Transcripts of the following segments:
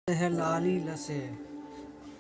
है लाली लसे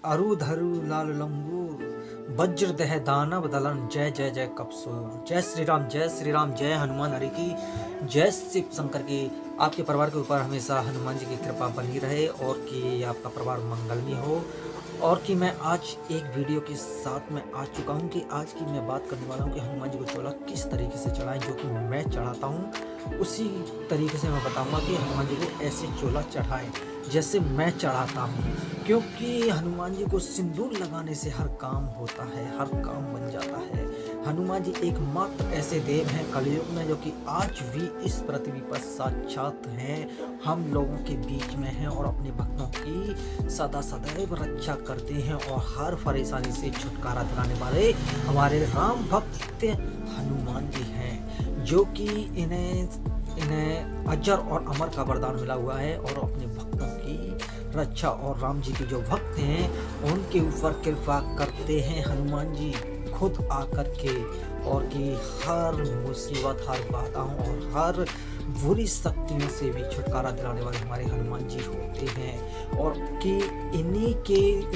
अरु धरु लाल लंगूर वज्र दह दानव दलन जय जय जय कपसूर। जय श्री राम जय हनुमान हरि की जय शिव शंकर की। आपके परिवार के ऊपर हमेशा हनुमान जी की कृपा बनी रहे और कि आपका परिवार मंगलमय हो। और कि मैं आज एक वीडियो के साथ में आ चुका हूं कि आज की मैं बात करने वाला हूं कि हनुमान जी को चोला किस तरीके से चढ़ाएं, जो कि मैं चढ़ाता हूं उसी तरीके से मैं बताऊंगा कि हनुमान जी को ऐसे चोला चढ़ाएं जैसे मैं चढ़ाता हूं। क्योंकि हनुमान जी को सिंदूर लगाने से हर काम होता है, हर काम बन जाता है। हनुमान जी एकमात्र ऐसे देव हैं कलयुग में जो कि आज भी इस पृथ्वी पर साक्षात हैं, हम लोगों के बीच में हैं और अपने भक्तों की सदा सदैव रक्षा करते हैं और हर परेशानी से छुटकारा दिलाने वाले हमारे राम भक्त हनुमान जी हैं, जो कि इन्हें अजर और अमर का वरदान मिला हुआ है और अपने भक्तों की रक्षा और राम जी के जो भक्त हैं उनके ऊपर कृपा करते हैं हनुमान जी खुद आकर के। और कि हर मुसीबत, हर बाधाओं और हर बुरी शक्तियों से भी छुटकारा दिलाने वाले हमारे हनुमान जी होते हैं। और कि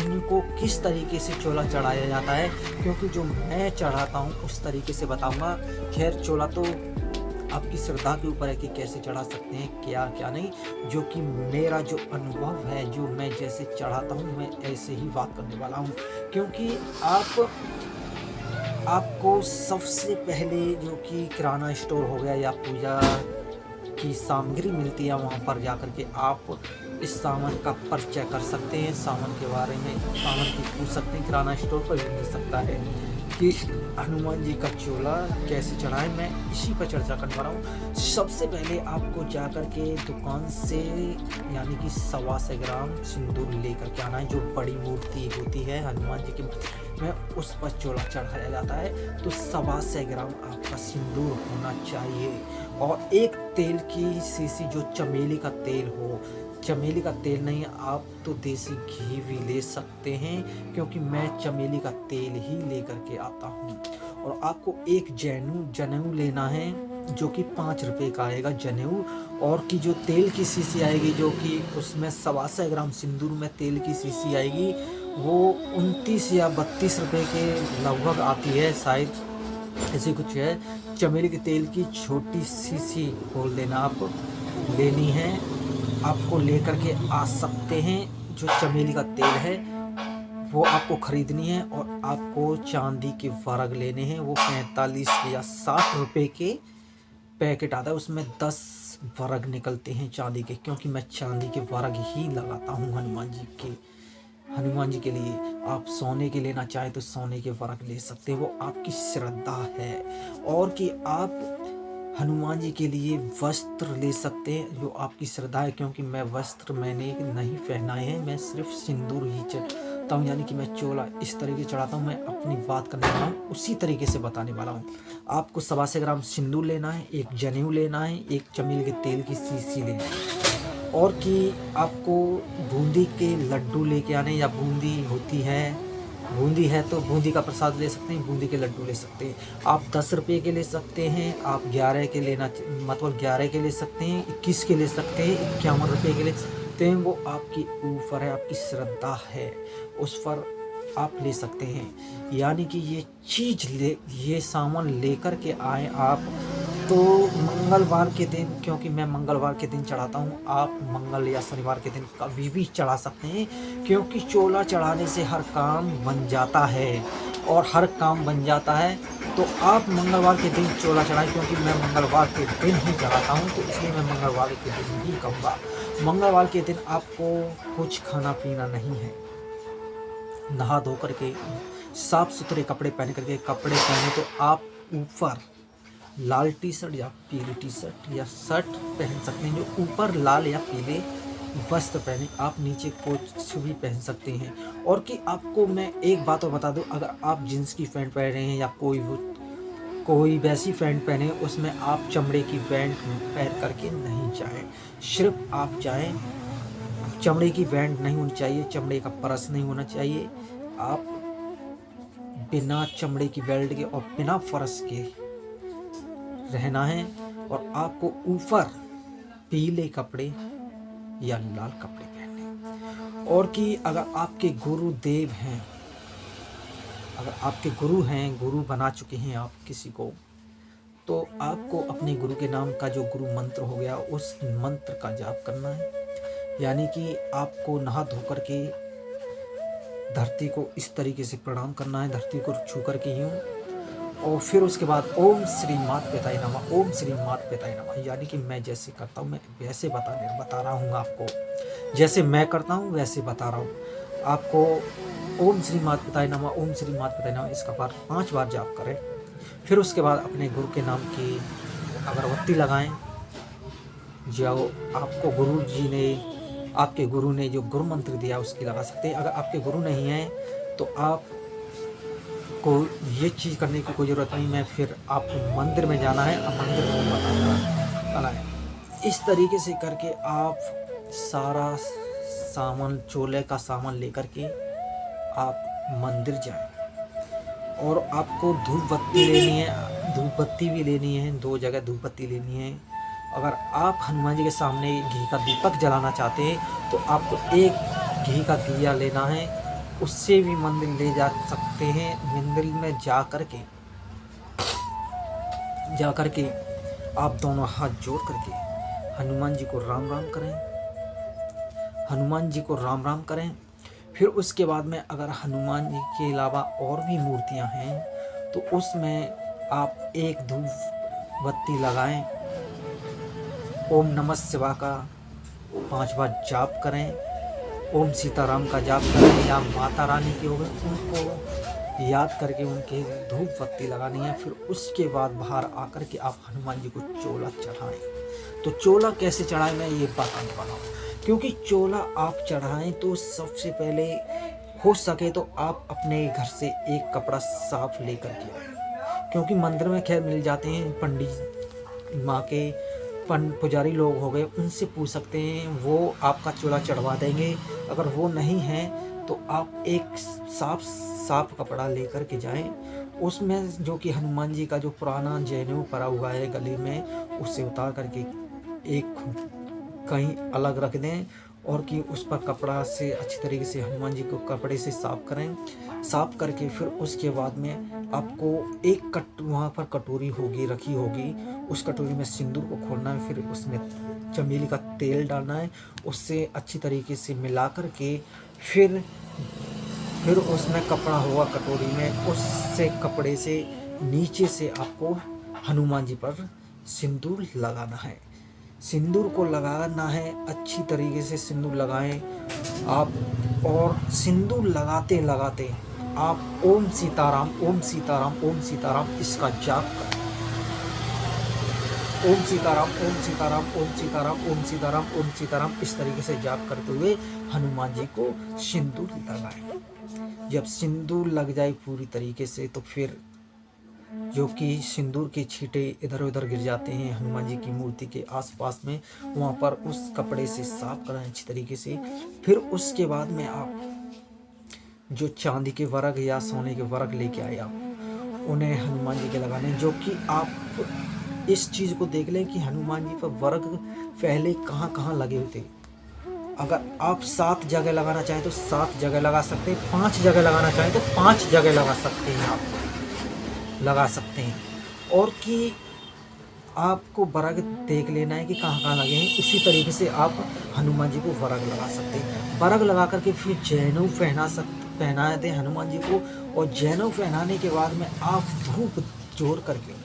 इनको किस तरीके से चोला चढ़ाया जाता है, क्योंकि जो मैं चढ़ाता हूँ उस तरीके से बताऊँगा। खैर, चोला तो आपकी श्रद्धा के ऊपर है कि कैसे चढ़ा सकते हैं, क्या क्या नहीं। जो कि मेरा जो अनुभव है, जो मैं जैसे चढ़ाता हूँ मैं ऐसे ही बात करने वाला हूँ। क्योंकि आपको सबसे पहले जो कि किराना स्टोर हो गया या पूजा की सामग्री मिलती है, वहाँ पर जाकर के आप इस सामान का परिचय कर सकते हैं, सामान के बारे में सामान की पूछ सकते हैं। किराना स्टोर पर भी मिल सकता है कि हनुमान जी का चोला कैसे चढ़ाएं, मैं इसी पर चर्चा करने वाला हूँ। सबसे पहले आपको जाकर के दुकान से यानी कि 125 ग्राम सिंदूर लेकर के आना है। जो बड़ी मूर्ति होती है हनुमान जी की में उस पर चोला चढ़ाया जाता है, तो 125 ग्राम आपका सिंदूर होना चाहिए। और एक तेल की शीशी, जो चमेली का तेल हो, चमेली का तेल नहीं आप तो देसी घी भी ले सकते हैं, क्योंकि मैं चमेली का तेल ही लेकर के आता हूँ। और आपको एक जनेऊ लेना है जो कि 5 रुपये का आएगा जनेऊ। और कि जो तेल की शीशी आएगी, जो कि उसमें 125 ग्राम सिंदूर में तेल की शीशी आएगी, वो 29 या 32 रुपये के लगभग आती है, शायद ऐसी कुछ है। चमेली के तेल की छोटी शीशी बोल लेना आप लेनी है, आपको लेकर के आ सकते हैं। जो चमेली का तेल है वो आपको खरीदनी है और आपको चांदी के वर्ग लेने हैं। वो 45 या 60 रुपये के पैकेट आता है, उसमें 10 वर्ग निकलते हैं चांदी के। क्योंकि मैं चांदी के वर्ग ही लगाता हूँ हनुमान जी के लिए। आप सोने के लेना चाहे तो सोने के वर्ग ले सकते हैं, वो आपकी श्रद्धा है। और कि आप हनुमान जी के लिए वस्त्र ले सकते हैं, जो आपकी श्रद्धा है। क्योंकि मैं वस्त्र मैंने नहीं पहनाए हैं, मैं सिर्फ सिंदूर ही चढ़ाता हूँ, यानी कि मैं चोला इस तरीके से चढ़ाता हूँ। मैं अपनी बात करने वाला हूँ, उसी तरीके से बताने वाला हूँ। आपको 125 ग्राम सिंदूर लेना है, एक जनेऊ लेना है, एक चमेली के तेल की शीशी लेना है। और कि आपको बूंदी के लड्डू लेके आने, या बूंदी है तो बूंदी का प्रसाद ले सकते हैं, बूंदी के लड्डू ले सकते हैं। आप 10 रुपये के ले सकते हैं, आप 11 के लेना मतलब 11 के ले सकते हैं, 21 के ले सकते हैं, 51 रुपये के ले सकते हैं। वो आपकी ऊपर है, आपकी श्रद्धा है, उस पर आप ले सकते हैं। यानी कि ये सामान लेकर के आए आप तो मंगलवार के दिन, क्योंकि मैं मंगलवार के दिन चढ़ाता हूँ, आप मंगल या शनिवार के दिन कभी भी चढ़ा सकते हैं। क्योंकि चोला चढ़ाने से हर काम बन जाता है, और हर काम बन जाता है तो आप मंगलवार के दिन चोला चढ़ाएं। क्योंकि मैं मंगलवार के दिन ही चढ़ाता हूँ, तो इसलिए मैं मंगलवार के दिन ही कहूँगा। मंगलवार के दिन आपको कुछ खाना पीना नहीं है, नहा धो करके साफ सुथरे कपड़े पहन तो आप ऊपर लाल टी शर्ट या पीली टी शर्ट या शर्ट पहन सकते हैं, जो ऊपर लाल या पीले वस्त्र पहने, आप नीचे कुछ भी पहन सकते हैं। और कि आपको मैं एक बात और बता दूं, अगर आप जींस की पैंट पहन रहे हैं या कोई वैसी पैंट पहने, उसमें आप चमड़े की पैंट पहन करके नहीं जाएं। सिर्फ आप जाएं, चमड़े की पैंट नहीं होनी चाहिए, चमड़े का पर्स नहीं होना चाहिए। आप बिना चमड़े की बेल्ट के और बिना फर्श के रहना है। और आपको ऊपर पीले कपड़े या लाल कपड़े पहनने। और कि अगर आपके गुरुदेव हैं, अगर आपके गुरु हैं, गुरु बना चुके हैं आप किसी को, तो आपको अपने गुरु के नाम का जो गुरु मंत्र हो गया उस मंत्र का जाप करना है। यानी कि आपको नहा धो कर के धरती को इस तरीके से प्रणाम करना है, धरती को छू कर के यूँ, और फिर उसके बाद ओम श्री मात पिताय नमः, ओम श्री मात पिताय नमः। यानी कि मैं जैसे करता हूँ मैं वैसे बता रहा हूँ आपको, जैसे मैं करता हूँ वैसे बता रहा हूँ आपको। ओम श्री मात पिताय नमः, ओम श्री मात पिताय नमः इसका 5 बार जाप करें। फिर उसके बाद अपने गुरु के नाम की अगरबत्ती लगाएं, जो आपको गुरु जी ने, आपके गुरु ने जो गुरु मंत्र दिया उसकी लगा सकते हैं। अगर आपके गुरु नहीं है तो आप को ये चीज़ करने की कोई ज़रूरत नहीं। मैं फिर आपको मंदिर में जाना है, अब मंदिर को बताना है। इस तरीके से करके आप सारा सामान, चोले का सामान लेकर के आप मंदिर जाएं। और आपको धूप बत्ती लेनी है, धूप बत्ती भी लेनी है, 2 जगह धूप बत्ती लेनी है। अगर आप हनुमान जी के सामने घी का दीपक जलाना चाहते हैं तो आपको एक घी का दिया लेना है, उससे भी मंदिर ले जा सकते हैं। मंदिर में जा कर के आप दोनों हाथ जोड़ करके हनुमान जी को राम राम करें, हनुमान जी को राम राम करें। फिर उसके बाद में अगर हनुमान जी के अलावा और भी मूर्तियां हैं तो उसमें आप एक धूप बत्ती लगाएं, ओम नमः शिवाय का 5 बार जाप करें, ओम सीताराम का जाप करें, या माता रानी के हो गए उनको याद करके उनके धूप बत्ती लगानी है। फिर उसके बाद बाहर आकर के आप हनुमान जी को चोला चढ़ाएं। तो चोला कैसे चढ़ाएं मैं ये बताने वाला हूँ, क्योंकि चोला आप चढ़ाएं तो सबसे पहले हो सके तो आप अपने घर से एक कपड़ा साफ लेकर के आए, क्योंकि मंदिर में खैर मिल जाते हैं, पंडित माँ के पुजारी लोग हो गए उनसे पूछ सकते हैं, वो आपका चोला चढ़वा देंगे। अगर वो नहीं है तो आप एक साफ कपड़ा लेकर के जाएं, उसमें जो कि हनुमान जी का जो पुराना जनेऊ पड़ा हुआ है गले में उससे उतार करके एक कहीं अलग रख दें, और कि उस पर कपड़ा से अच्छी तरीके से हनुमान जी को कपड़े से साफ करें। साफ करके फिर उसके बाद में आपको एक वहाँ पर कटोरी होगी, रखी होगी, उस कटोरी में सिंदूर को खोलना है, फिर उसमें चमेली का तेल डालना है, उससे अच्छी तरीके से मिला कर के फिर उसमें कपड़ा होगा कटोरी में, उससे कपड़े से नीचे से आपको हनुमान जी पर सिंदूर लगाना है। सिंदूर को लगाना है, अच्छी तरीके से सिंदूर लगाएं आप, और सिंदूर लगाते लगाते आप ओम सीताराम, ओम सीताराम, ओम सीताराम इसका जाप करें। ओम सीताराम, ओम सीताराम, ओम सीताराम, ओम सीताराम, ओम सीताराम इस तरीके से जाप करते हुए हनुमान जी को सिंदूर लगाएं। जब सिंदूर लग जाए पूरी तरीके से तो फिर जो कि सिंदूर के छींटे इधर उधर गिर जाते हैं हनुमान जी की मूर्ति के आसपास में, वहाँ पर उस कपड़े से साफ कराएं अच्छी तरीके से। फिर उसके बाद में आप जो चांदी के वर्ग या सोने के वर्ग लेके आए आप उन्हें हनुमान जी के लगाने, जो कि आप इस चीज़ को देख लें कि हनुमान जी पर वर्ग पहले कहाँ कहाँ लगे होते। अगर आप 7 जगह लगाना चाहें तो 7 जगह लगा सकते हैं, 5 जगह लगाना चाहें तो 5 जगह लगा सकते हैं, आप लगा सकते हैं। और कि आपको वर्ग देख लेना है कि कहाँ कहाँ लगे हैं, उसी तरीके से आप हनुमान जी को वर्ग लगा सकते हैं। वर्ग लगा करके फिर जनेऊ पहना दें हनुमान जी को, और जनेऊ पहनाने के बाद में आप धूप जोड़ करके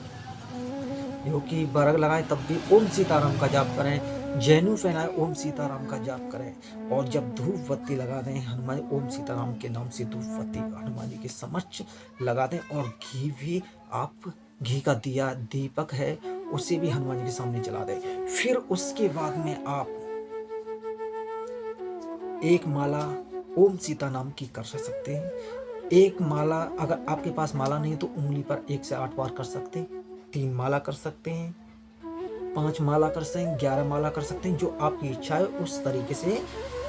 जो कि वर्ग लगाएं तब भी ओम सीताराम का जाप करें, जनेऊ पहनाएं ओम सीताराम का जाप करें, और जब धूप बत्ती लगा दें हनुमान ओम सीताराम के नाम से धूप बत्ती हनुमान जी के समक्ष लगा दें, और घी भी आप घी का दिया दीपक है उसे भी हनुमान जी के सामने जला दें। फिर उसके बाद में आप एक माला ओम सीता नाम की कर सकते हैं। एक माला अगर आपके पास माला नहीं तो उंगली पर 1 से 8 बार कर सकते हैं, 3 माला कर सकते हैं, 5 माला कर सकते हैं, 11 माला कर सकते हैं, जो आपकी इच्छा है उस तरीके से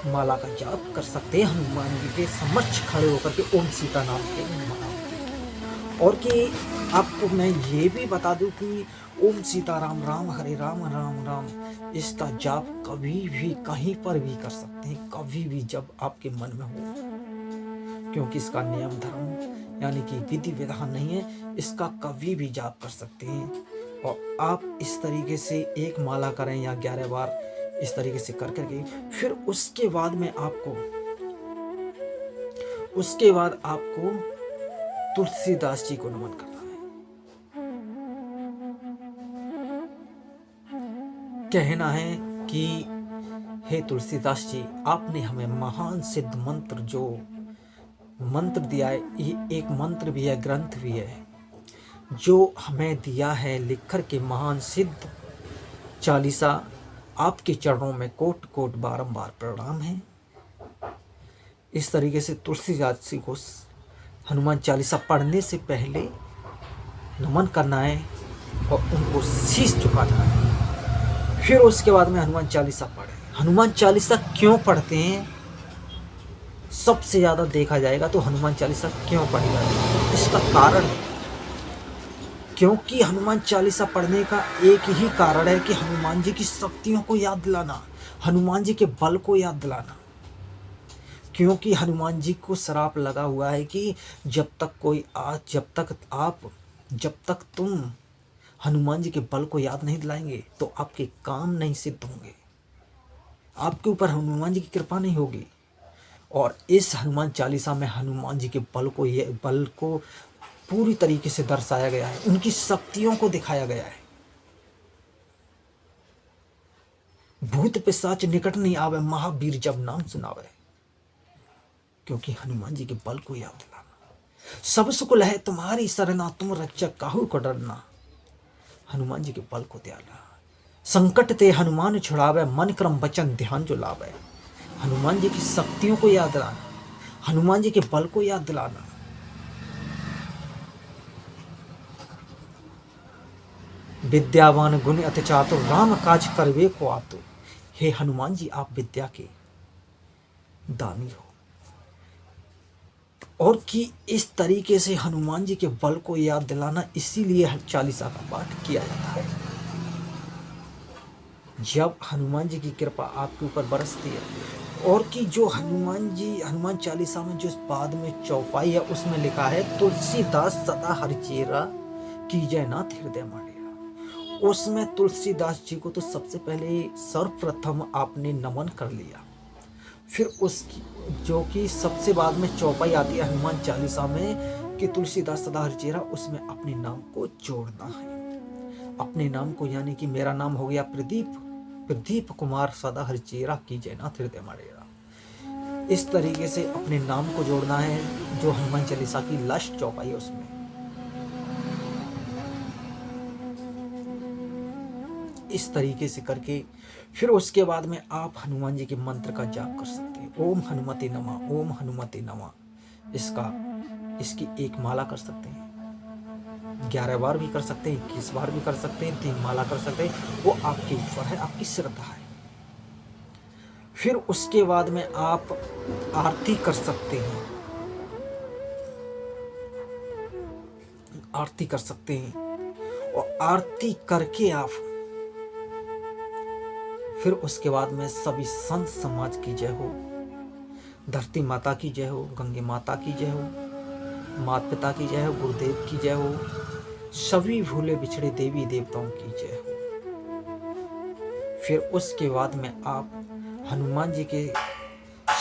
माला का जाप कर सकते हैं हनुमान जी के समक्ष खड़े होकर के ओम सीता नाम के माला। और कि आपको मैं ये भी बता दूं कि ओम सीताराम राम हरे राम राम राम इसका जाप कभी भी कहीं पर भी कर सकते हैं, कभी भी जब आपके मन में हो, क्योंकि इसका नियम धर्म यानी कि विधि विधान नहीं है, इसका कभी भी जाप कर सकते हैं। और आप इस तरीके से एक माला करें या 11 बार इस तरीके से कर करके फिर उसके बाद आपको तुलसीदास जी को नमन करना है। कहना है कि हे तुलसीदास जी, आपने हमें महान सिद्ध मंत्र जो मंत्र दिया है, ये एक मंत्र भी है, ग्रंथ भी है, जो हमें दिया है लिख कर के महान सिद्ध चालीसा, आपके चरणों में कोट कोट बारंबार प्रणाम है। इस तरीके से तुलसीदास जी को हनुमान चालीसा पढ़ने से पहले नमन करना है और उनको शीश झुकाना है। फिर उसके बाद में हनुमान चालीसा पढ़े। हनुमान चालीसा क्यों पढ़ते हैं, सबसे ज़्यादा देखा जाएगा तो हनुमान चालीसा क्यों पढ़ी जाती है, इसका कारण है क्योंकि हनुमान चालीसा पढ़ने का एक ही कारण है कि हनुमान जी की शक्तियों को याद दिलाना, हनुमान जी के बल को याद दिलाना। क्योंकि हनुमान जी को श्राप लगा हुआ है कि जब तक तुम हनुमान जी के बल को याद नहीं दिलाएंगे तो आपके काम नहीं सिद्ध होंगे, आपके ऊपर हनुमान जी की कृपा नहीं होगी। और इस हनुमान चालीसा में हनुमान जी के बल को पूरी तरीके से दर्शाया गया है, उनकी शक्तियों को दिखाया गया है। भूत पिशाच निकट नहीं आवे, महावीर जब नाम सुनावे, क्योंकि हनुमान जी के बल को याद दिलाना। सब सुकुल है तुम्हारी सरना, तुम रक्षक काहू को डरना, हनुमान जी के बल को त्यागना। संकट ते हनुमान छुड़ावे, मन क्रम वचन ध्यान जो लावे, हनुमान जी की शक्तियों को याद दिलाना, हनुमान जी के बल को याद दिलाना। विद्यावान गुण अति चातुर, राम काज करवे को आतुर। हे हनुमान जी, आप विद्या के दानी हो। और कि इस तरीके से हनुमान जी के बल को याद दिलाना, इसीलिए चालीसा का पाठ किया जाता है। जब हनुमान जी की कृपा आपके ऊपर बरसती है, और कि जो हनुमान चालीसा में जो बाद में चौपाई है उसमें लिखा है, तुलसीदास सदा हरिचेरा कीजय नाथ हृदय माडेरा। उसमें तुलसीदास जी को तो सबसे पहले सर्वप्रथम आपने नमन कर लिया, फिर उसकी जो कि सबसे बाद में चौपाई आती है हनुमान चालीसा में कि तुलसीदास सदा हरिचेरा, उसमें अपने नाम को जोड़ना है। अपने नाम को, यानी कि मेरा नाम हो गया प्रदीप कुमार सदा हरिचेरा कीजय नाथ हृदय माडेरा। इस तरीके से अपने नाम को जोड़ना है, जो हनुमान चालीसा की लास्ट चौपाई है उसमें। इस तरीके से करके फिर उसके बाद में आप हनुमान जी के मंत्र का जाप कर सकते हैं। ओम हनुमते नमः, ओम हनुमते नमः। इसकी एक माला कर सकते हैं, 11 बार भी कर सकते हैं, 21 बार भी कर सकते हैं, 3 माला कर सकते हैं, वो आपके ऊपर है, आपकी श्रद्धा है। फिर उसके बाद में आप आरती कर सकते हैं, आरती कर सकते हैं। और आरती करके आप फिर उसके बाद में सभी संत समाज की जय हो, धरती माता की जय हो, गंगे माता की जय हो, माता पिता की जय हो, गुरुदेव की जय हो, सभी भूले बिछड़े देवी देवताओं की जय हो। फिर उसके बाद में आप हनुमान जी के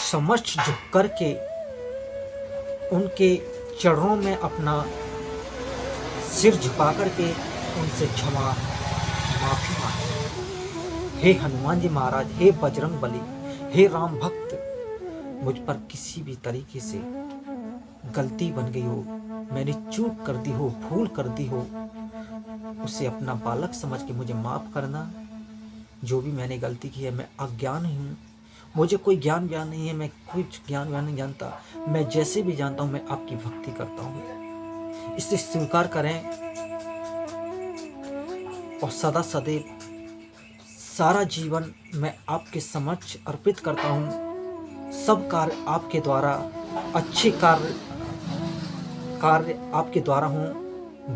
समक्ष झुक करके उनके चरणों में अपना सिर झुका करके उनसे माफी मांगे। हे हनुमान जी महाराज, हे बजरंग बली, हे राम भक्त, मुझ पर किसी भी तरीके से गलती बन गई हो, मैंने चूक कर दी हो, भूल कर दी हो, उसे अपना बालक समझ के मुझे माफ करना। जो भी मैंने गलती की है, मैं अज्ञान हूँ, मुझे कोई ज्ञान व्यान नहीं है, मैं कोई ज्ञान व्यान नहीं जानता, मैं जैसे भी जानता हूँ मैं आपकी भक्ति करता हूँ, इसे स्वीकार करें। और सदा सदैव सारा जीवन मैं आपके समक्ष अर्पित करता हूँ। सब कार्य आपके द्वारा अच्छे कार्य कार्य आपके द्वारा हों,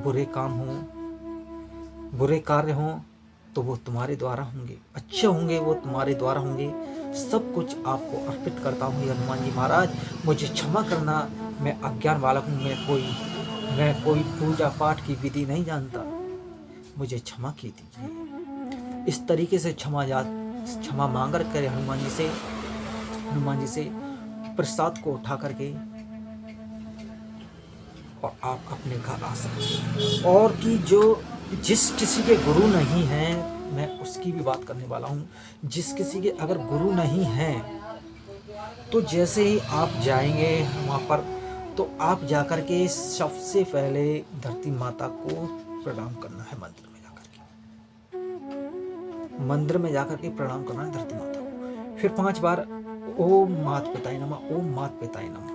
बुरे कार्य हों तो वो तुम्हारे द्वारा होंगे, अच्छे होंगे वो तुम्हारे द्वारा होंगे। सब कुछ आपको अर्पित करता हूँ हनुमान जी महाराज, मुझे क्षमा करना, मैं अज्ञान बालक हूँ, मैं कोई पूजा पाठ की विधि नहीं जानता, मुझे क्षमा कीजिए। इस तरीके से क्षमा मांग कर हनुमान जी से प्रसाद को उठा करके और आप अपने घर आ सकते हैं। और कि जिस किसी के गुरु नहीं हैं, मैं उसकी भी बात करने वाला हूँ। जिस किसी के अगर गुरु नहीं हैं तो जैसे ही आप जाएंगे वहाँ पर, तो आप जाकर के सबसे पहले धरती माता को प्रणाम करना है। मंदिर में जाकर के प्रणाम करना है धरती माता को। फिर 5 बार ओम मात पिताय नमः, ओम मात पिताय नमः,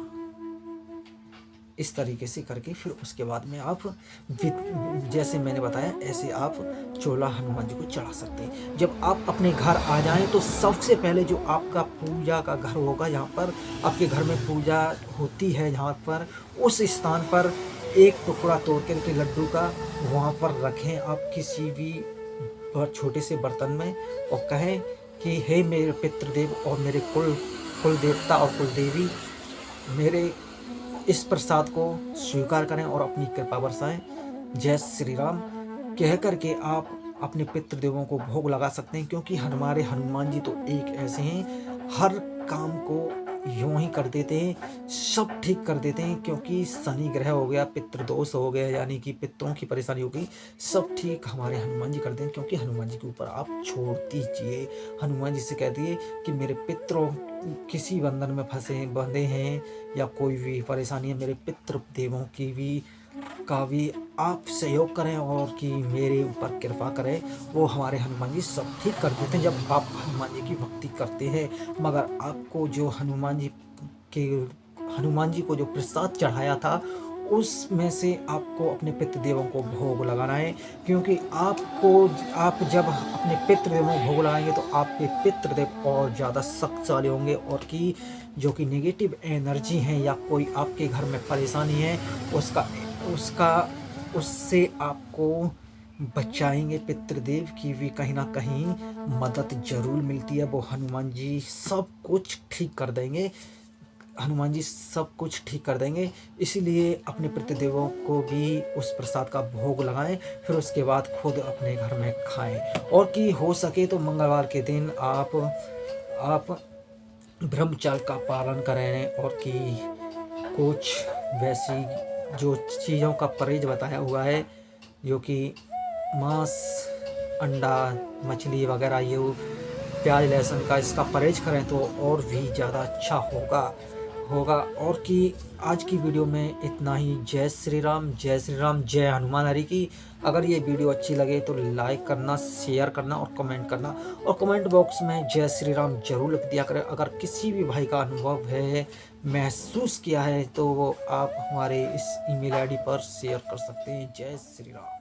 इस तरीके से करके फिर उसके बाद में आप जैसे मैंने बताया ऐसे आप चोला हनुमान जी को चढ़ा सकते हैं। जब आप अपने घर आ जाएं तो सबसे पहले जो आपका पूजा का घर होगा, यहाँ पर आपके घर में पूजा होती है, यहाँ पर उस स्थान पर एक टुकड़ा तोड़ के लड्डू का वहाँ पर रखें आप किसी भी छोटे से बर्तन में, और कहें कि हे मेरे पितृदेव और मेरे कुल देवता और कुल देवी, मेरे इस प्रसाद को स्वीकार करें और अपनी कृपा बरसाएं। जय श्री राम कह करके आप अपने पितृदेवों को भोग लगा सकते हैं, क्योंकि हमारे हनुमान जी तो एक ऐसे हैं, हर काम को यूं ही कर देते हैं, सब ठीक कर देते हैं। क्योंकि शनि ग्रह हो गया, पितृदोष हो गया, यानी कि पितरों की परेशानी हो गई, सब ठीक हमारे हनुमान जी कर दें। क्योंकि हनुमान जी के ऊपर आप छोड़ दीजिए, हनुमान जी से कह दिए कि मेरे पितरों किसी बंधन में बंधे हैं या कोई भी परेशानी है, मेरे पितृदेवों का भी आप सहयोग करें और कि मेरे ऊपर कृपा करें। वो हमारे हनुमान जी सब ठीक कर देते हैं जब आप हनुमान जी की भक्ति करते हैं। मगर आपको जो हनुमान जी को जो प्रसाद चढ़ाया था, उसमें से आपको अपने पितृदेवों को भोग लगाना है। क्योंकि आप जब अपने पितृदेवों को भोग लगाएंगे तो आपके पितृदेव और ज़्यादा शक्तिशाली होंगे, और कि जो कि नेगेटिव एनर्जी है या कोई आपके घर में परेशानी है उससे आपको बचाएंगे। पितृदेव की भी कहीं ना कहीं मदद जरूर मिलती है, वो हनुमान जी सब कुछ ठीक कर देंगे। इसीलिए अपने पितृदेवों को भी उस प्रसाद का भोग लगाएं, फिर उसके बाद खुद अपने घर में खाएं। और कि हो सके तो मंगलवार के दिन आप ब्रह्मचर्य का पालन करें, और कि कुछ वैसी जो चीज़ों का परहेज बताया हुआ है, जो कि मांस, अंडा, मछली वगैरह, ये प्याज लहसुन का इसका परहेज करें तो और भी ज़्यादा अच्छा होगा। और कि आज की वीडियो में इतना ही। जय श्री राम, जय हनुमान हरि की। अगर ये वीडियो अच्छी लगे तो लाइक करना, शेयर करना और कमेंट करना, और कमेंट बॉक्स में जय श्री राम जरूर लिख दिया करें। अगर किसी भी भाई का अनुभव है, महसूस किया है, तो वो आप हमारे इस email ID पर शेयर कर सकते हैं। जय श्री राम।